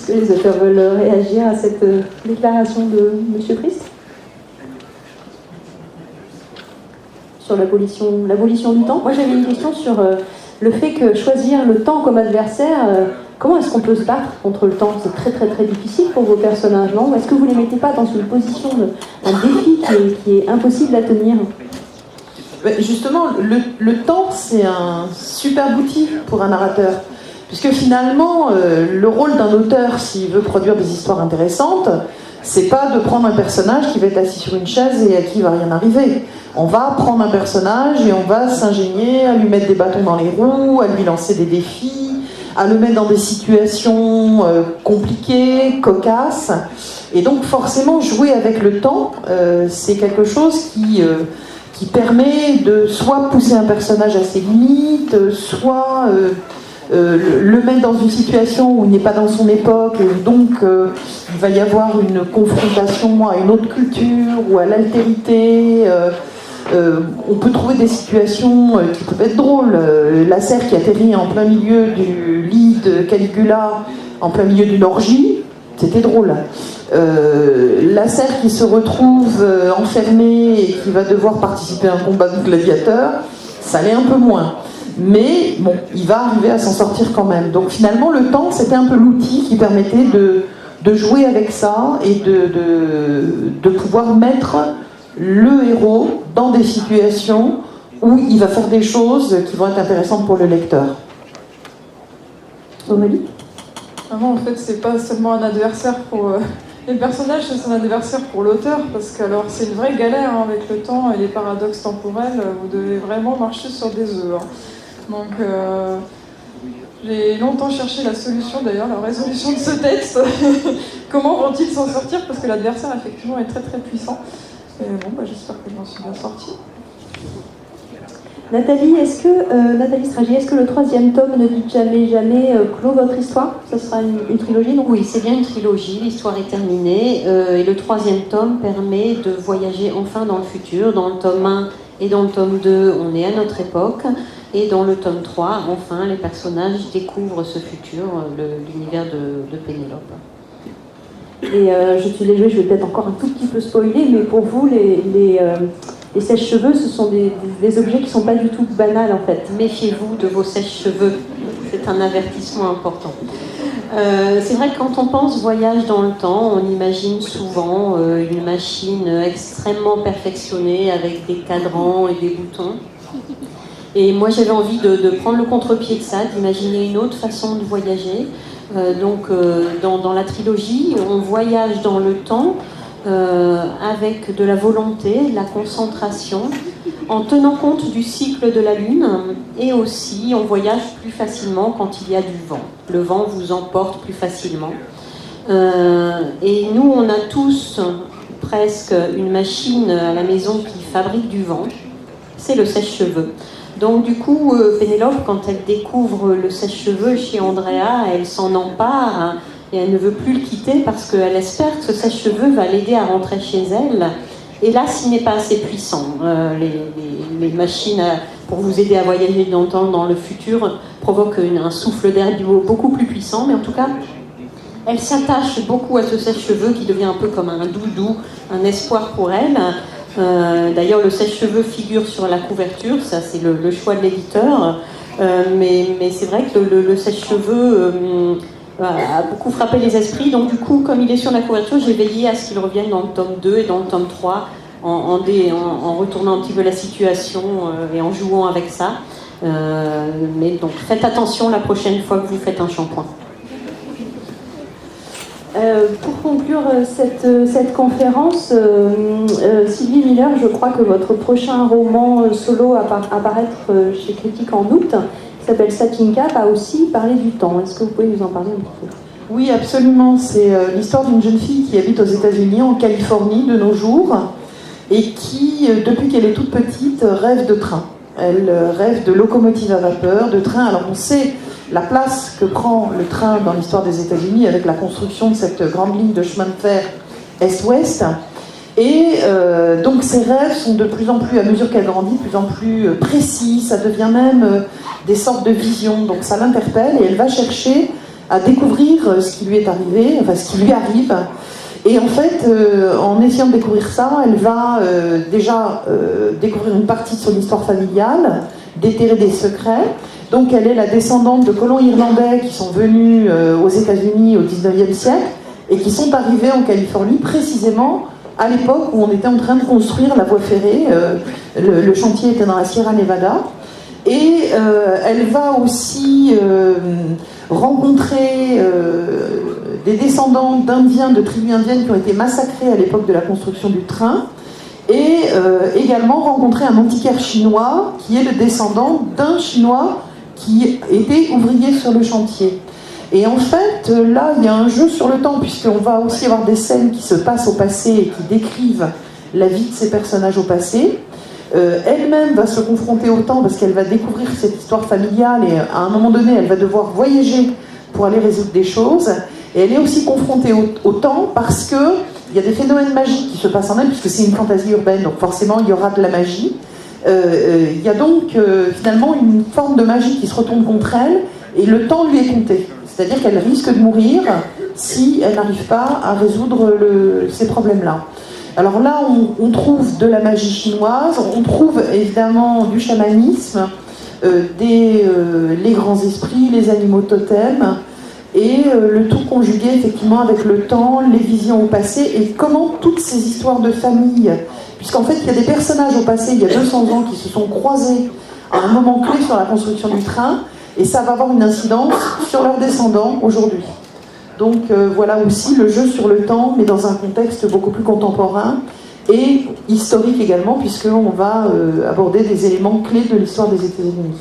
Est-ce que les auteurs veulent réagir à cette déclaration de M. Priest sur l'abolition du temps? Moi, j'avais une question sur le fait que choisir le temps comme adversaire, comment est-ce qu'on peut se battre contre le temps? C'est très très très difficile pour vos personnages, non? Est-ce que vous ne les mettez pas dans une position un défi qui est impossible à tenir? Justement, le temps, c'est un super outil pour un narrateur. Puisque finalement, le rôle d'un auteur, s'il veut produire des histoires intéressantes, c'est pas de prendre un personnage qui va être assis sur une chaise et à qui il va rien arriver. On va prendre un personnage et on va s'ingénier à lui mettre des bâtons dans les roues, à lui lancer des défis, à le mettre dans des situations compliquées, cocasses. Et donc forcément, jouer avec le temps, c'est quelque chose qui permet de soit pousser un personnage à ses limites, soit le mettre dans une situation où il n'est pas dans son époque, et donc il va y avoir une confrontation à une autre culture ou à l'altérité. On peut trouver des situations qui peuvent être drôles. La cerf qui atterrit en plein milieu du lit de Caligula, en plein milieu d'une orgie, c'était drôle. La cerf qui se retrouve enfermée et qui va devoir participer à un combat de gladiateurs, ça l'est un peu moins. Mais bon, il va arriver à s'en sortir quand même. Donc finalement, le temps, c'était un peu l'outil qui permettait de jouer avec ça et de pouvoir mettre le héros dans des situations où il va faire des choses qui vont être intéressantes pour le lecteur. Aurélie ? En fait, c'est pas seulement un adversaire pour les personnages, c'est un adversaire pour l'auteur, parce que alors c'est une vraie galère avec le temps et les paradoxes temporels. Vous devez vraiment marcher sur des œufs. Donc, j'ai longtemps cherché la solution, d'ailleurs, la résolution de ce texte. Comment vont-ils s'en sortir? Parce que l'adversaire, effectivement, est très très puissant. Et bon, j'espère que je m'en suis bien sortie. Nathalie Stragi, est-ce que le 3e tome Ne dites jamais jamais clôt votre histoire? Ce sera une trilogie, donc? Oui, c'est bien une trilogie, l'histoire est terminée. Et le 3e tome permet de voyager enfin dans le futur. Dans le tome 1 et dans le tome 2, on est à notre époque. Et dans le tome 3, enfin, les personnages découvrent ce futur, l'univers de Pénélope. Et je suis désolée, je vais peut-être encore un tout petit peu spoiler, mais pour vous, les sèche-cheveux, ce sont des objets qui ne sont pas du tout banals, en fait. Méfiez-vous de vos sèche-cheveux, c'est un avertissement important. C'est vrai que quand on pense voyage dans le temps, on imagine souvent une machine extrêmement perfectionnée avec des cadrans et des boutons. Et moi, j'avais envie de prendre le contre-pied de ça, d'imaginer une autre façon de voyager. Dans la trilogie, on voyage dans le temps avec de la volonté, de la concentration, en tenant compte du cycle de la Lune, et aussi on voyage plus facilement quand il y a du vent. Le vent vous emporte plus facilement. Et nous, on a tous presque une machine à la maison qui fabrique du vent. C'est le sèche-cheveux. Donc du coup, Pénélope, quand elle découvre le sèche-cheveux chez Andrea, elle s'en empare et elle ne veut plus le quitter parce qu'elle espère que ce sèche-cheveux va l'aider à rentrer chez elle. Et là, s'il n'est pas assez puissant, les machines pour vous aider à voyager dans le temps, dans le futur, provoquent un souffle d'air beaucoup plus puissant. Mais en tout cas, elle s'attache beaucoup à ce sèche-cheveux qui devient un peu comme un doudou, un espoir pour elle. D'ailleurs, le sèche-cheveux figure sur la couverture, ça c'est le choix de l'éditeur. Mais c'est vrai que le sèche-cheveux a beaucoup frappé les esprits. Donc du coup, comme il est sur la couverture, j'ai veillé à ce qu'il revienne dans le tome 2 et dans le tome 3 en retournant un petit peu la situation et en jouant avec ça. Mais donc faites attention la prochaine fois que vous faites un shampoing. Pour conclure cette conférence, Sylvie Miller, je crois que votre prochain roman solo à paraître chez Critique en août, qui s'appelle Satin Cap, a aussi parlé du temps. Est-ce que vous pouvez nous en parler un petit peu? Oui, absolument. C'est l'histoire d'une jeune fille qui habite aux États-Unis, en Californie, de nos jours, et qui, depuis qu'elle est toute petite, rêve de train. Elle rêve de locomotive à vapeur, de train. Alors on sait la place que prend le train dans l'histoire des États-Unis avec la construction de cette grande ligne de chemin de fer Est-Ouest. Et donc ses rêves sont de plus en plus, à mesure qu'elle grandit, de plus en plus précis. Ça devient même des sortes de visions. Donc ça l'interpelle et elle va chercher à découvrir ce qui lui est arrivé, enfin ce qui lui arrive. Et en fait, en essayant de découvrir ça, elle va déjà découvrir une partie de son histoire familiale, déterrer des secrets. Donc elle est la descendante de colons irlandais qui sont venus aux États-Unis au 19e siècle et qui sont arrivés en Californie précisément à l'époque où on était en train de construire la voie ferrée. Le chantier était dans la Sierra Nevada. Et elle va aussi rencontrer des descendants d'Indiens, de tribus indiennes qui ont été massacrés à l'époque de la construction du train. Et également rencontrer un antiquaire chinois qui est le descendant d'un Chinois qui était ouvrier sur le chantier. Et en fait, là, il y a un jeu sur le temps, puisqu'on va aussi avoir des scènes qui se passent au passé et qui décrivent la vie de ces personnages au passé. Elle-même va se confronter au temps parce qu'elle va découvrir cette histoire familiale et à un moment donné, elle va devoir voyager pour aller résoudre des choses. Et elle est aussi confrontée au temps parce qu'il y a des phénomènes magiques qui se passent en elle, puisque c'est une fantaisie urbaine, donc forcément il y aura de la magie. Il y a donc finalement une forme de magie qui se retourne contre elle et le temps lui est compté. C'est-à-dire qu'elle risque de mourir si elle n'arrive pas à résoudre ces problèmes-là. Alors là, on trouve de la magie chinoise, on trouve évidemment du chamanisme, les grands esprits, les animaux totems, et le tout conjugué effectivement avec le temps, les visions au passé, et comment toutes ces histoires de famille, puisqu'en fait il y a des personnages au passé, il y a 200 ans, qui se sont croisés à un moment clé sur la construction du train, et ça va avoir une incidence sur leurs descendants aujourd'hui. Donc voilà aussi le jeu sur le temps, mais dans un contexte beaucoup plus contemporain et historique également, puisqu'on va aborder des éléments clés de l'histoire des États-Unis.